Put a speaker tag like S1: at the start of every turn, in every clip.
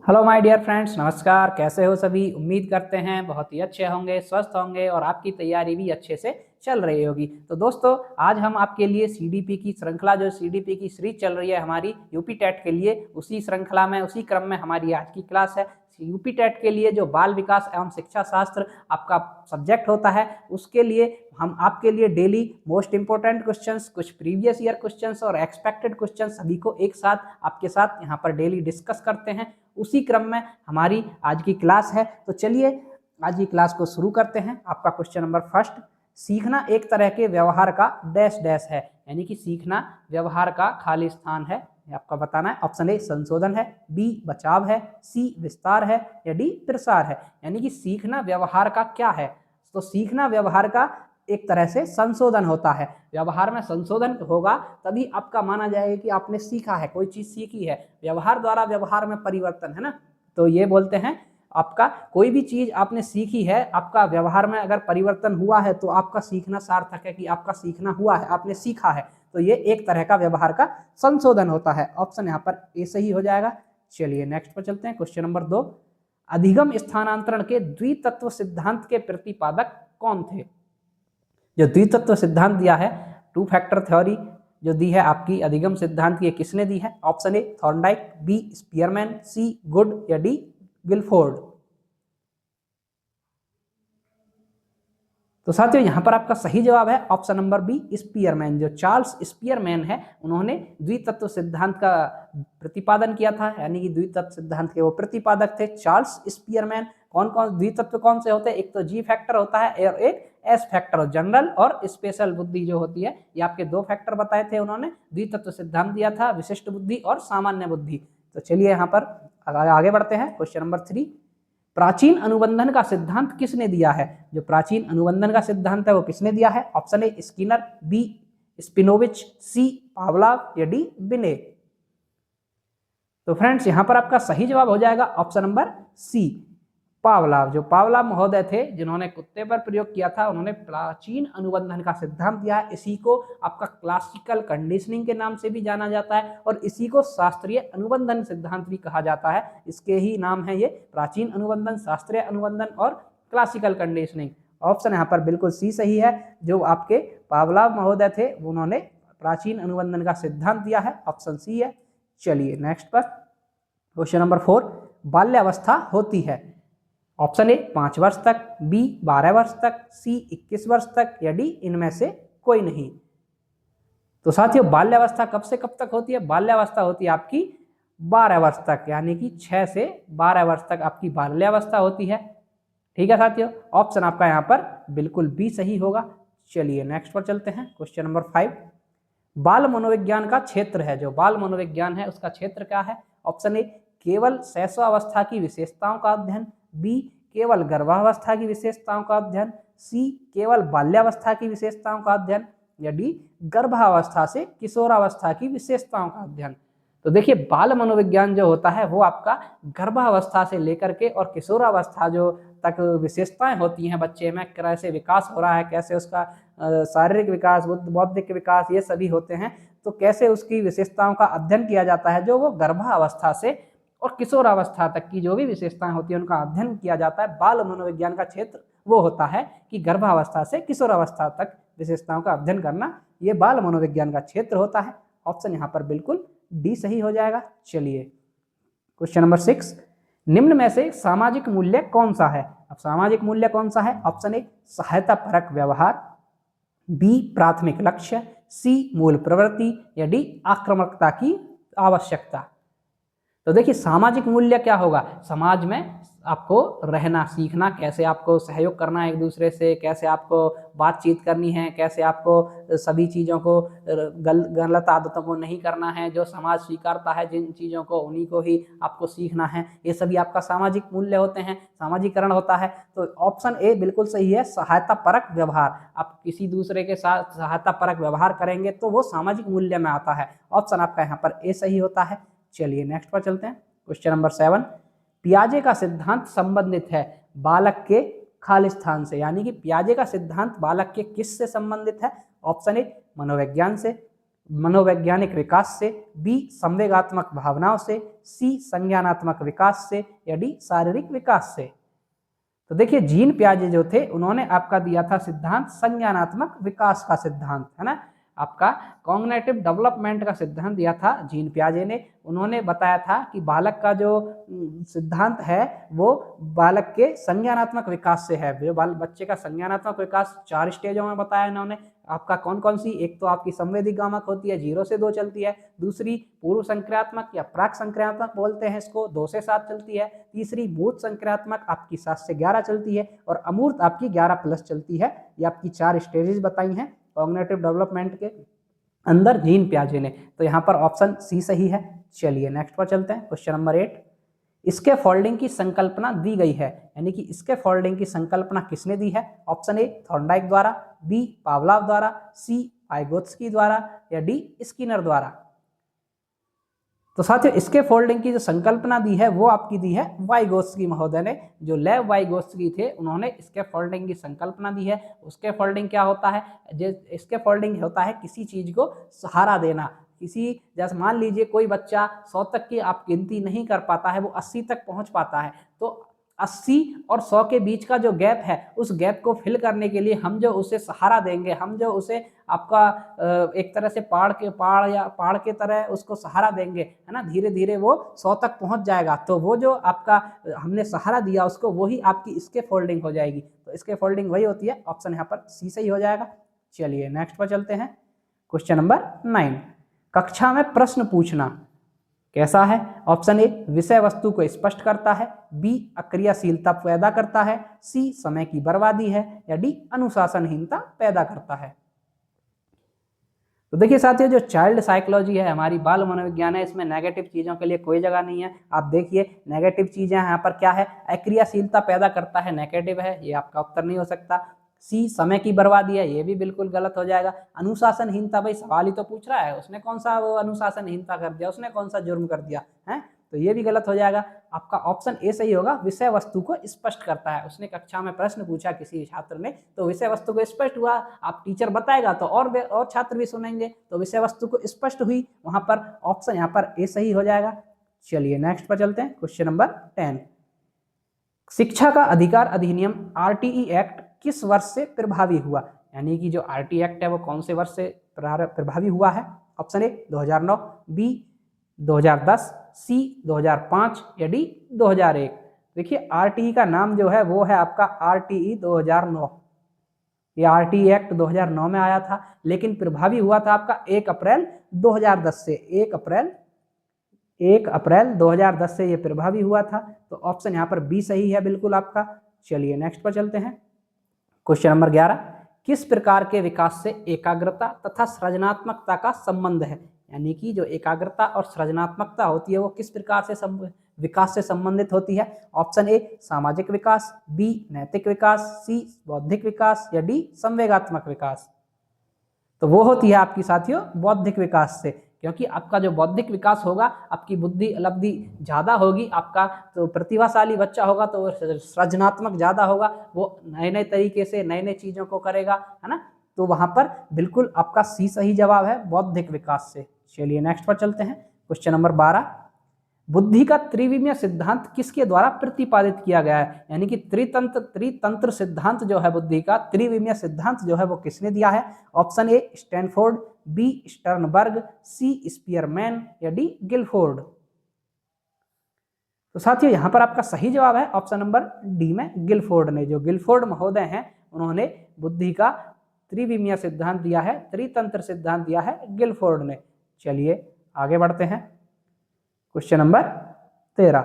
S1: Hello my dear friends, नमस्कार। कैसे हो सभी? उम्मीद करते हैं बहुत ही अच्छे होंगे, स्वस्थ होंगे और आपकी तैयारी भी अच्छे से चल रही होगी। तो दोस्तों, आज हम आपके लिए सीडीपी की श्रृंखला, जो सीडीपी की सीरीज चल रही है हमारी यूपी टेट के लिए, उसी श्रृंखला में, उसी क्रम में हमारी आज की क्लास है। यूपी टेट के लिए जो बाल विकास एवं शिक्षा शास्त्र आपका सब्जेक्ट होता है, उसके लिए हम आपके लिए डेली मोस्ट इंपोर्टेंट क्वेश्चंस, कुछ प्रीवियस ईयर क्वेश्चंस और एक्सपेक्टेड क्वेश्चंस सभी को एक साथ आपके साथ यहाँ पर डेली डिस्कस करते हैं। उसी क्रम में हमारी आज की क्लास है। तो चलिए आज की क्लास को शुरू करते हैं। आपका क्वेश्चन नंबर फर्स्ट, सीखना एक तरह के व्यवहार का डैश डैश है, यानी कि सीखना व्यवहार का खाली स्थान है। आपका बताना है। ऑप्शन ए संशोधन है, बी बचाव है, सी विस्तार है या डी प्रसार है। यानी कि सीखना व्यवहार का क्या है? तो सीखना व्यवहार का एक तरह से संशोधन होता है। व्यवहार में संशोधन होगा तभी आपका माना जाएगा कि आपने सीखा है, कोई चीज सीखी है। व्यवहार द्वारा व्यवहार में परिवर्तन है ना, तो ये बोलते हैं आपका कोई भी चीज आपने सीखी है, आपका व्यवहार में अगर परिवर्तन हुआ है तो आपका सीखना सार्थक है, कि आपका सीखना हुआ है, आपने सीखा है। तो ये एक तरह का व्यवहार का संशोधन होता है। ऑप्शन यहाँ पर ए सही हो जाएगा। चलिए नेक्स्ट पर चलते हैं। क्वेश्चन नंबर 2, अधिगम स्थानांतरण के द्वितत्व सिद्धांत के प्रतिपादक कौन थे? जो द्वितत्व सिद्धांत दिया है, टू फैक्टर थ्योरी जो दी है आपकी अधिगम सिद्धांत की, किसने दी है? Option A Thorndike, B Spearman, C good या डी गिलफोर्ड। तो साथियों यहाँ पर आपका सही जवाब है ऑप्शन नंबर बी स्पीयरमैन। जो चार्ल्स स्पीयरमैन है, उन्होंने द्वितत्व सिद्धांत का प्रतिपादन किया था, यानी कि द्वितत्व सिद्धांत के वो प्रतिपादक थे चार्ल्स स्पीयरमैन। कौन कौन द्वितत्व कौन से होते हैं? एक तो जी फैक्टर होता है और एक एस फैक्टर, जनरल और स्पेशल बुद्धि जो होती है। ये आपके दो फैक्टर बताए थे उन्होंने। द्वितत्व सिद्धांत दिया था, विशिष्ट बुद्धि और सामान्य बुद्धि। तो चलिए यहाँ पर आगे बढ़ते हैं। क्वेश्चन नंबर 3, प्राचीन अनुबंधन का सिद्धांत किसने दिया है? जो प्राचीन अनुबंधन का सिद्धांत है वो किसने दिया है? Option A Skinner, B Spinovich, C Pavlov या डी बिने। तो फ्रेंड्स यहाँ पर आपका सही जवाब हो जाएगा ऑप्शन नंबर सी पावलाव। जो पावलाव महोदय थे, जिन्होंने कुत्ते पर प्रयोग किया था, उन्होंने प्राचीन अनुबंधन का सिद्धांत दिया है। इसी को आपका क्लासिकल कंडीशनिंग के नाम से भी जाना जाता है और इसी को शास्त्रीय अनुबंधन सिद्धांत भी कहा जाता है। इसके ही नाम है ये, प्राचीन अनुबंधन, शास्त्रीय अनुबंधन और क्लासिकल कंडीशनिंग। ऑप्शन यहाँ पर बिल्कुल सी सही है। जो आपके पावलाव महोदय थे, उन्होंने प्राचीन अनुबंधन का सिद्धांत दिया है। ऑप्शन सी है। चलिए नेक्स्ट पर क्वेश्चन नंबर 4, बाल्यावस्था होती है। ऑप्शन ए 5 वर्ष तक, बी 12 वर्ष तक, सी 21 वर्ष तक या डी इनमें से कोई नहीं। तो साथियों बाल्यावस्था कब से कब तक होती है? बाल्यावस्था होती है आपकी 12 वर्ष तक, यानी कि 6 से 12 वर्ष तक आपकी बाल्यावस्था होती है। ठीक है साथियों, ऑप्शन आपका यहाँ पर बिल्कुल बी सही होगा। चलिए नेक्स्ट पर चलते हैं। क्वेश्चन नंबर 5, बाल मनोविज्ञान का क्षेत्र है। जो बाल मनोविज्ञान है उसका क्षेत्र क्या है? ऑप्शन ए केवल शैशवावस्था की विशेषताओं का अध्ययन, बी केवल गर्भावस्था की विशेषताओं का अध्ययन, सी केवल बाल्यावस्था की विशेषताओं का अध्ययन या डी गर्भावस्था से किशोरावस्था की विशेषताओं का अध्ययन। तो देखिए बाल मनोविज्ञान जो होता है वो आपका गर्भावस्था से लेकर के और किशोरावस्था जो तक विशेषताएं होती हैं बच्चे में, कैसे विकास हो रहा है, कैसे उसका शारीरिक विकास, बौद्धिक विकास, ये सभी होते हैं। तो कैसे उसकी विशेषताओं का अध्ययन किया जाता है, जो वो गर्भावस्था से और किशोरावस्था तक की जो भी विशेषताएं होती हैं उनका अध्ययन किया जाता है। बाल मनोविज्ञान का क्षेत्र वो होता है कि गर्भावस्था से किशोरावस्था तक विशेषताओं का अध्ययन करना, ये बाल मनोविज्ञान का क्षेत्र होता है। ऑप्शन यहाँ पर बिल्कुल डी सही हो जाएगा। चलिए क्वेश्चन नंबर 6, निम्न में से सामाजिक मूल्य कौन सा है? अब सामाजिक मूल्य कौन सा है? ऑप्शन ए सहायता परक व्यवहार, बी प्राथमिक लक्ष्य, सी मूल प्रवृत्ति या डी आक्रामकता की आवश्यकता। तो देखिए सामाजिक मूल्य क्या होगा? समाज में आपको रहना सीखना, कैसे आपको सहयोग करना है एक दूसरे से, कैसे आपको बातचीत करनी है, कैसे आपको सभी चीज़ों को गलत आदतों को नहीं करना है, जो समाज स्वीकारता है जिन चीज़ों को उन्हीं को ही आपको सीखना है। ये सभी आपका सामाजिक मूल्य होते हैं, सामाजिकरण होता है। तो ऑप्शन ए बिल्कुल सही है, सहायता परक व्यवहार। आप किसी दूसरे के साथ सहायता परक व्यवहार करेंगे तो वो सामाजिक मूल्य में आता है। ऑप्शन आपका यहाँ पर ए सही होता है। चलिए नेक्स्ट पर चलते हैं। क्वेश्चन नंबर 7, पियाजे का सिद्धांत संबंधित है बालक के खाली स्थान से, यानी कि पियाजे का सिद्धांत बालक के किस से संबंधित है? ऑप्शन ए मनोविज्ञान से, मनोवैज्ञानिक विकास से, बी संवेगात्मक भावनाओं से, सी संज्ञानात्मक विकास से, या डी शारीरिक विकास से। तो देखिए जीन पियाजे जो थे उन्होंने आपका दिया था सिद्धांत संज्ञानात्मक विकास का सिद्धांत, है ना। आपका कॉग्निटिव डेवलपमेंट का सिद्धांत दिया था जीन पियाजे ने। उन्होंने बताया था कि बालक का जो सिद्धांत है वो बालक के संज्ञानात्मक विकास से है। बच्चे का संज्ञानात्मक विकास 4 स्टेजों में बताया इन्होंने। आपका कौन कौन सी, एक तो आपकी संवेदी गामक होती है 0 से 2 चलती है, दूसरी पूर्व संक्रियात्मक या प्राक संक्रियात्मक बोलते हैं इसको 2 से 7 चलती है, तीसरी मूर्त संक्रियात्मक आपकी 7 से 11 चलती है, और अमूर्त आपकी 11+ चलती है। ये आपकी 4 स्टेजेस बताई हैं कॉग्निटिव डेवलपमेंट के अंदर जीन पियाजे ने। तो यहाँ पर ऑप्शन सी सही है। चलिए नेक्स्ट पर चलते हैं। क्वेश्चन नंबर 8, इसके फोल्डिंग की संकल्पना दी गई है, यानी कि इसके फोल्डिंग की संकल्पना किसने दी है? ऑप्शन ए थॉर्नडाइक द्वारा, बी पावलाव द्वारा, सी वाइगोत्स्की द्वारा, या डी स्किनर द्वारा। तो साथियों इसके फोल्डिंग की जो संकल्पना दी है वो आपकी दी है वाइगोत्स्की महोदय ने। जो लेव वाइगोत्स्की थे उन्होंने इसके फोल्डिंग की संकल्पना दी है। उसके फोल्डिंग क्या होता है? इसके फोल्डिंग होता है किसी चीज को सहारा देना। किसी, जैसे मान लीजिए कोई बच्चा 100 तक की आप गिनती नहीं कर पाता है, वो 80 तक पहुंच पाता है, तो 80 और 100 के बीच का जो गैप है उस गैप को फिल करने के लिए हम जो उसे सहारा देंगे, हम जो उसे आपका एक तरह से पहाड़ के तरह उसको सहारा देंगे, है ना, धीरे धीरे वो 100 तक पहुंच जाएगा। तो वो जो आपका हमने सहारा दिया उसको, वही आपकी इसके फोल्डिंग हो जाएगी। तो इसके फोल्डिंग वही होती है। ऑप्शन यहाँ पर सी सही हो जाएगा। चलिए नेक्स्ट पर चलते हैं। क्वेश्चन नंबर 9, कक्षा में प्रश्न पूछना कैसा है? ऑप्शन ए विषय वस्तु को स्पष्ट करता है, बी अक्रियाशीलता पैदा करता है, सी समय की बर्बादी है, या डी अनुशासनहीनता पैदा करता है। तो देखिए साथियों जो चाइल्ड साइकोलॉजी है, हमारी बाल मनोविज्ञान है, इसमें नेगेटिव चीज़ों के लिए कोई जगह नहीं है। आप देखिए नेगेटिव चीज़ें यहाँ पर क्या है? अक्रियाशीलता पैदा करता है, नेगेटिव है, ये आपका उत्तर नहीं हो सकता। सी समय की बर्बादी है, ये भी बिल्कुल गलत हो जाएगा। अनुशासनहीनता, भाई सवाल ही तो पूछ रहा है, उसने कौन सा वो अनुशासनहीनता कर दिया, उसने कौन सा जुर्म कर दिया है? तो ये भी गलत हो जाएगा। आपका ऑप्शन ए सही होगा, विषय वस्तु को स्पष्ट करता है। उसने कक्षा में प्रश्न पूछा किसी छात्र ने, तो विषय वस्तु को स्पष्ट हुआ। आप टीचर बताएगा तो और छात्र भी सुनेंगे, तो विषय वस्तु को स्पष्ट हुई, वहां पर ऑप्शन यहाँ पर ए सही हो जाएगा। चलिए नेक्स्ट पर चलते हैं। क्वेश्चन नंबर 10, शिक्षा का अधिकार अधिनियम आरटीई एक्ट किस वर्ष से प्रभावी हुआ? यानी कि जो आरटीई एक्ट है वो कौन से वर्ष से प्रभावी हुआ है? ऑप्शन ए 2009, बी 2010, सी 2005, या डी 2001। देखिए आरटीई का नाम जो है वो है आपका आरटीई 2009। ये आरटीई एक्ट 2009 में आया था, लेकिन प्रभावी हुआ था आपका 1 अप्रैल 2010 से। 1 अप्रैल 2010 से ये प्रभावी हुआ था। तो ऑप्शन यहाँ पर बी सही है बिल्कुल आपका। चलिए नेक्स्ट पर चलते हैं। क्वेश्चन नंबर 11, किस प्रकार के विकास से एकाग्रता तथा सृजनात्मकता का संबंध है? यानी कि जो एकाग्रता और सृजनात्मकता होती है वो किस प्रकार से विकास से संबंधित होती है? ऑप्शन ए सामाजिक विकास, बी नैतिक विकास, सी बौद्धिक विकास, या डी संवेगात्मक विकास। तो वो होती है आपकी साथियों बौद्धिक विकास से, क्योंकि आपका जो बौद्धिक विकास होगा, आपकी बुद्धि उपलब्धि ज़्यादा होगी, आपका तो प्रतिभाशाली बच्चा होगा तो वो सृजनात्मक ज़्यादा होगा, वो नए नए तरीके से नए नए चीज़ों को करेगा, है ना। तो वहाँ पर बिल्कुल आपका सी सही जवाब है, बौद्धिक विकास से। चलिए नेक्स्ट पर चलते हैं। क्वेश्चन नंबर 12, बुद्धि का त्रिविमीय सिद्धांत किसके द्वारा प्रतिपादित किया गया है? यानी कि त्रितंत्र सिद्धांत जो है बुद्धि का, त्रिविमीय सिद्धांत जो है वो किसने दिया है? Option A Stanford, B Sternberg, C Spearman, या डी गिलफोर्ड। तो साथियों यहाँ पर आपका सही जवाब है ऑप्शन नंबर डी में गिलफोर्ड ने। जो गिलफोर्ड महोदय हैं उन्होंने बुद्धि का त्रिविमीय सिद्धांत दिया है, त्रितंत्र सिद्धांत दिया है गिलफोर्ड ने। चलिए आगे बढ़ते हैं। Question number 13,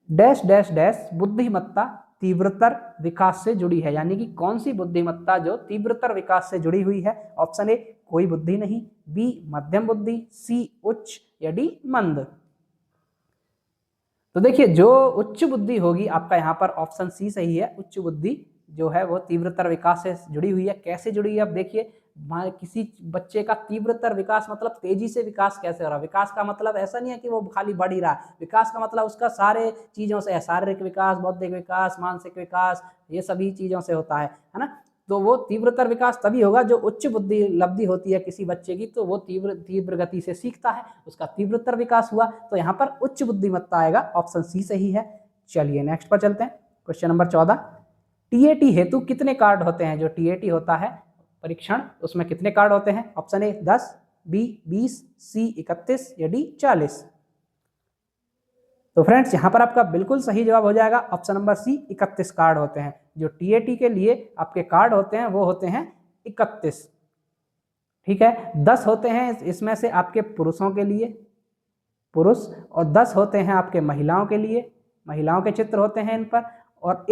S1: dash dash dash बुद्धिमत्ता तीव्रतर विकास से जुड़ी है? यानी कि कौन सी बुद्धिमत्ता जो तीव्रतर विकास से जुड़ी हुई है? ऑप्शन ए कोई बुद्धि नहीं, बी मध्यम बुद्धि, सी उच्च, या डी मंद। तो देखिए जो उच्च बुद्धि होगी आपका यहाँ पर ऑप्शन सी सही है। उच्च बुद्धि जो है वो तीव्रतर विकास से जुड़ी हुई है। कैसे जुड़ी है? अब देखिए किसी बच्चे का तीव्रतर विकास मतलब तेजी से विकास कैसे हो रहा है। विकास का मतलब ऐसा नहीं है कि वो खाली बढ़ ही रहा है, विकास का मतलब उसका सारे चीजों से है, शारीरिक विकास, बौद्धिक विकास, मानसिक विकास, ये सभी चीजों से होता है ना। तो वो तीव्रतर विकास तभी होगा जो उच्च बुद्धि लब्धि होती है किसी बच्चे की, तो वो तीव्र गति से सीखता है, उसका तीव्रतर विकास हुआ, तो यहाँ पर उच्च बुद्धिमत्ता आएगा, ऑप्शन सी सही है। चलिए नेक्स्ट पर चलते हैं, क्वेश्चन नंबर 14। टीएटी हेतु कितने कार्ड होते हैं? जो टीएटी होता है परीक्षण, उसमें कितने कार्ड होते हैं? ऑप्शन ए 10, बी 20, सी 31 या डी 40। तो फ्रेंड्स यहाँ पर आपका बिल्कुल सही जवाब हो जाएगा ऑप्शन नंबर सी, 31 कार्ड होते हैं। जो टीएटी के लिए आपके कार्ड होते हैं वो होते हैं 31, ठीक है। 10 होते हैं इसमें से आपके पुरुषों के लिए, पुरुष, और 10 होते हैं आपके महिलाओं के लिए, महिलाओं के चित्र होते हैं इन पर, और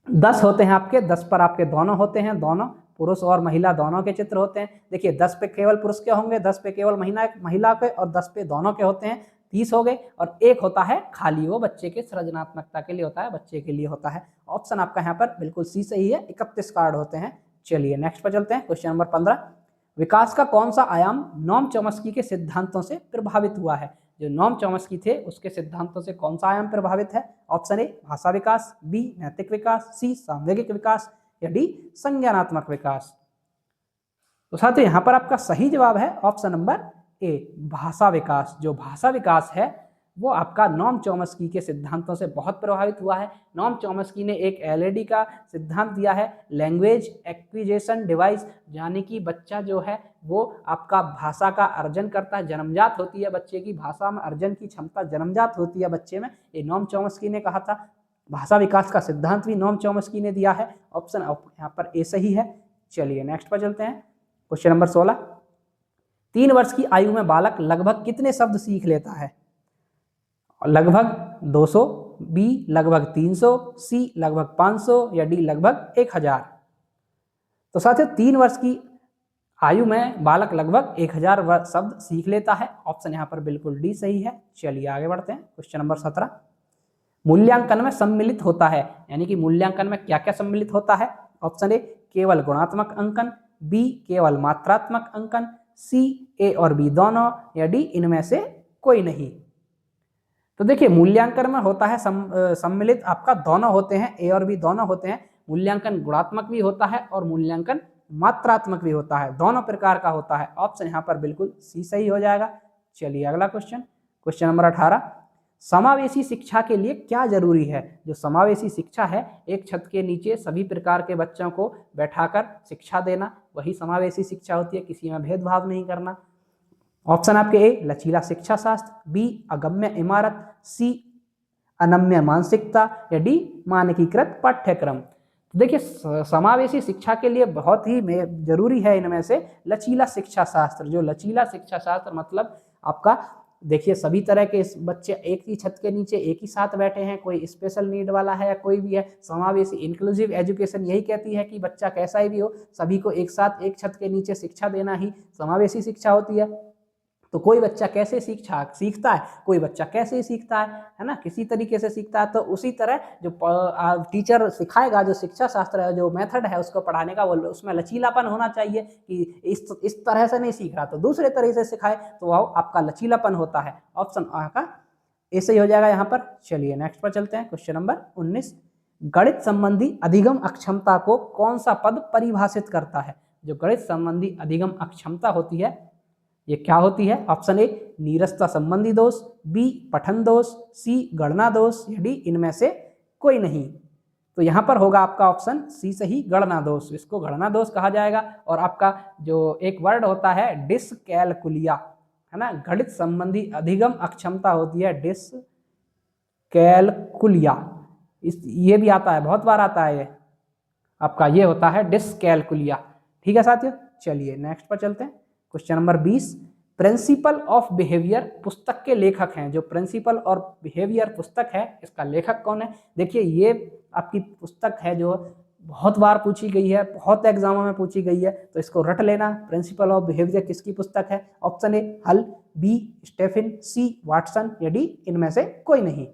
S1: 10 होते हैं आपके, 10 पर आपके दोनों होते हैं, दोनों पुरुष और महिला दोनों के चित्र होते हैं। देखिए 10 पे केवल पुरुष के होंगे, 10 पे केवल महिला के, और 10 पे दोनों के होते हैं, 30 हो गए। और एक होता है खाली, वो बच्चे के सृजनात्मकता के लिए होता है, बच्चे के लिए होता है। ऑप्शन आपका यहाँ पर बिल्कुल सी सही है, 31 कार्ड होते हैं। चलिए नेक्स्ट पर चलते हैं, क्वेश्चन नंबर 15। विकास का कौन सा आयाम नोम चॉम्स्की के सिद्धांतों से प्रभावित हुआ है? जो नोम चॉम्स्की थे उसके सिद्धांतों से कौन सा आयाम प्रभावित है? ऑप्शन ए भाषा विकास, बी नैतिक विकास, सी सांवेगिक विकास या डी संज्ञानात्मक विकास। तो साथियों यहाँ पर आपका सही जवाब है ऑप्शन नंबर ए भाषा विकास। जो भाषा विकास है वो आपका नोम चॉम्स्की के सिद्धांतों से बहुत प्रभावित हुआ है। नोम चॉम्स्की ने एक एलईडी का सिद्धांत दिया है, लैंग्वेज एक्विजिशन डिवाइस, यानी कि बच्चा जो है वो आपका भाषा का अर्जन करता है, जन्मजात होती है बच्चे की भाषा में अर्जन की क्षमता जन्मजात होती है बच्चे में, ये नोम चॉम्स्की ने कहा था। भाषा विकास का सिद्धांत भी नोम चॉम्स्की ने दिया है, ऑप्शन यहाँ पर ए सही है। चलिए नेक्स्ट पर चलते हैं, क्वेश्चन नंबर 16। 3 वर्ष की आयु में बालक लगभग कितने शब्द सीख लेता है? लगभग 200, बी लगभग 300, सी लगभग 500 या डी लगभग 1000। तो साथियों 3 वर्ष की आयु में बालक लगभग 1000 शब्द सीख लेता है, ऑप्शन यहाँ पर बिल्कुल डी सही है। चलिए आगे बढ़ते हैं, क्वेश्चन नंबर 17। मूल्यांकन में सम्मिलित होता है, यानी कि मूल्यांकन में क्या क्या सम्मिलित होता है? ऑप्शन ए केवल गुणात्मक अंकन, बी केवल मात्रात्मक अंकन, सी ए और बी दोनों या डी इनमें से कोई नहीं। तो देखिए मूल्यांकन में होता है सम्मिलित, आपका दोनों होते हैं, ए और बी दोनों होते हैं। मूल्यांकन गुणात्मक भी होता है और मूल्यांकन मात्रात्मक भी होता है, दोनों प्रकार का होता है, ऑप्शन यहाँ पर बिल्कुल सी सही हो जाएगा। चलिए अगला क्वेश्चन, क्वेश्चन नंबर 18। समावेशी शिक्षा के लिए क्या जरूरी है? जो समावेशी शिक्षा है, एक छत के नीचे सभी प्रकार के बच्चों को बैठाकर शिक्षा देना, वही समावेशी शिक्षा होती है, किसी में भेदभाव नहीं करना। ऑप्शन आपके ए लचीला शिक्षा शास्त्र, बी अगम्य इमारत, सी अनम्य मानसिकता या डी मानकीकृत पाठ्यक्रम। तो देखिए समावेशी शिक्षा के लिए बहुत ही जरूरी है इनमें से लचीला शिक्षा शास्त्र। जो लचीला शिक्षा शास्त्र मतलब आपका देखिए सभी तरह के बच्चे एक ही छत के नीचे एक ही साथ बैठे हैं, कोई स्पेशल नीड वाला है या कोई भी है। समावेशी इंक्लूसिव एजुकेशन यही कहती है कि बच्चा कैसा ही भी हो, सभी को एक साथ एक छत के नीचे शिक्षा देना ही समावेशी शिक्षा होती है। तो कोई बच्चा कैसे सीखता है, कोई बच्चा कैसे सीखता है ना, किसी तरीके से सीखता है। तो उसी तरह जो टीचर सिखाएगा, जो शिक्षा शास्त्र है, जो मेथड है उसको पढ़ाने का, वो उसमें लचीलापन होना चाहिए कि इस तरह से नहीं सीख रहा तो दूसरे तरीके से सिखाए, तो वह आपका लचीलापन होता है। ऑप्शन का ऐसे ही हो जाएगा यहाँ पर। चलिए नेक्स्ट पर चलते हैं, क्वेश्चन नंबर 19। गणित संबंधी अधिगम अक्षमता को कौन सा पद परिभाषित करता है? जो गणित संबंधी अधिगम अक्षमता होती है ये क्या होती है? ऑप्शन ए नीरसता संबंधी दोष, बी पठन दोष, सी गणना दोष या डी इनमें से कोई नहीं। तो यहाँ पर होगा आपका ऑप्शन सी सही, गणना दोष। इसको गणना दोष कहा जाएगा। और आपका जो एक वर्ड होता है डिसकैलकुलिया, है ना, गणित संबंधी अधिगम अक्षमता होती है डिसकैलकुलिया। ये भी आता है, बहुत बार आता है ये आपका, ये होता है डिसकैलकुलिया। ठीक है साथियों, चलिए नेक्स्ट पर चलते हैं, question number 20। Principle of behaviour पुस्तक के लेखक हैं। जो प्रिंसिपल और बिहेवियर पुस्तक है इसका लेखक कौन है? देखिए ये आपकी पुस्तक है जो बहुत बार पूछी गई है, बहुत एग्जामों में पूछी गई है, तो इसको रट लेना। प्रिंसिपल ऑफ बिहेवियर किसकी पुस्तक है? ऑप्शन ए हल, बी स्टेफिन, सी वाटसन या डी इनमें से कोई नहीं।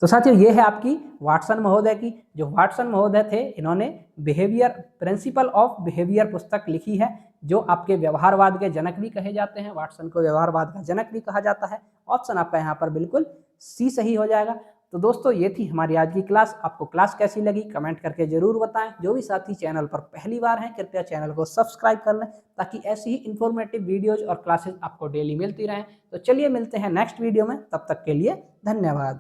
S1: तो साथियों ये है आपकी वाटसन महोदय की। जो वाटसन महोदय थे इन्होंने बिहेवियर, प्रिंसिपल ऑफ बिहेवियर पुस्तक लिखी है, जो आपके व्यवहारवाद के जनक भी कहे जाते हैं। वाटसन को व्यवहारवाद का जनक भी कहा जाता है। ऑप्शन आपका यहाँ पर बिल्कुल सी सही हो जाएगा। तो दोस्तों ये थी हमारी आज की क्लास। आपको क्लास कैसी लगी कमेंट करके जरूर बताएं। जो भी साथी चैनल पर पहली बार हैं कृपया चैनल को सब्सक्राइब कर लें ताकि ऐसी ही इंफॉर्मेटिव वीडियोज और क्लासेस आपको डेली मिलती रहें। तो चलिए मिलते हैं नेक्स्ट वीडियो में, तब तक के लिए धन्यवाद।